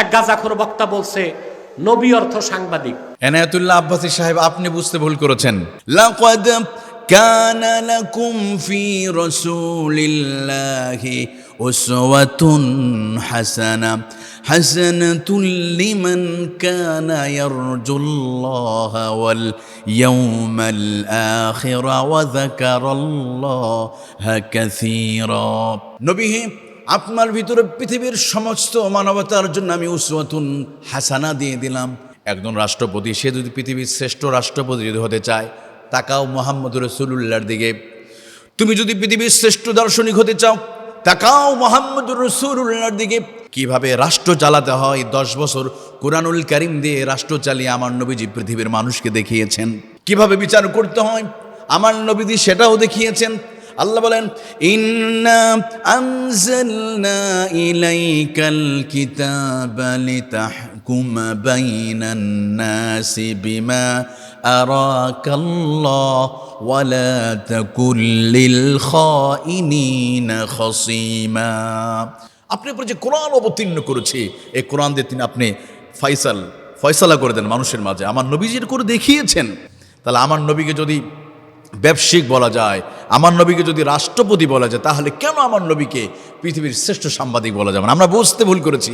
এক গাঁজাখোর বক্তা বলছে নবী অর্থ সাংবাদিক। এনায়েতুল্লাহ আব্বাসী সাহেব, আপনি বুঝতে ভুল করেছেন। লাকাদ কানা লাকুম ফি রাসূলিল্লাহি উসওয়াতুন হাসানাহ হাসানাতুল লিমান কানা ইয়ারজুল্লাহা ওয়াল ইয়াউমাল আখির ওয়া যাকারাল্লাহা কাসীরা। নবী হে, আপনার ভিতরে পৃথিবীর সমস্ত মানবতার জন্য আমি উসওয়াতুন হাসানা দিয়ে দিলাম। একজন রাষ্ট্রপতি, সে যদি পৃথিবীর শ্রেষ্ঠ রাষ্ট্রপতি যদি হতে চায়, তাকাও মুহাম্মদ রাসূলুল্লাহর দিকে। তুমি যদি পৃথিবীর শ্রেষ্ঠ দার্শনিক হতে চাও, তাকাও মুহাম্মদ রাসূলুল্লাহর দিকে। কিভাবে রাষ্ট্র চালাতে হয় 10 বছর কুরআনুল কারীম দিয়ে রাষ্ট্র চালিয়ে আমার নবীজি পৃথিবীর মানুষকে দেখিয়েছেন। কিভাবে বিচার করতে হয় আমার নবীজি সেটাও দেখিয়েছেন। আল্লাহ বলেন, ইন্না আনজালনা ইলাইকাল কিতাবা লিতাহকুমা বাইনান নাসি বিমা আরাকাল্লাহ ওয়া লা তাকুল লিল খাইনিনা খাসীমা। আপনি উপর যে কোরআন অবতীর্ণ করেছি, এই কোরআন দিয়ে তিনি আপনি ফয়সালা করে দেন মানুষের মাঝে। আমার নবীজির করে দেখিয়েছেন। তাহলে আমার নবীকে যদি ব্যবসায়িক বলা যায়, আমার নবীকে যদি রাষ্ট্রপতি বলা যায়, তাহলে কেন আমার নবীকে পৃথিবীর শ্রেষ্ঠ সাংবাদিক বলা যাবে না? আমরা বুঝতে ভুল করেছি।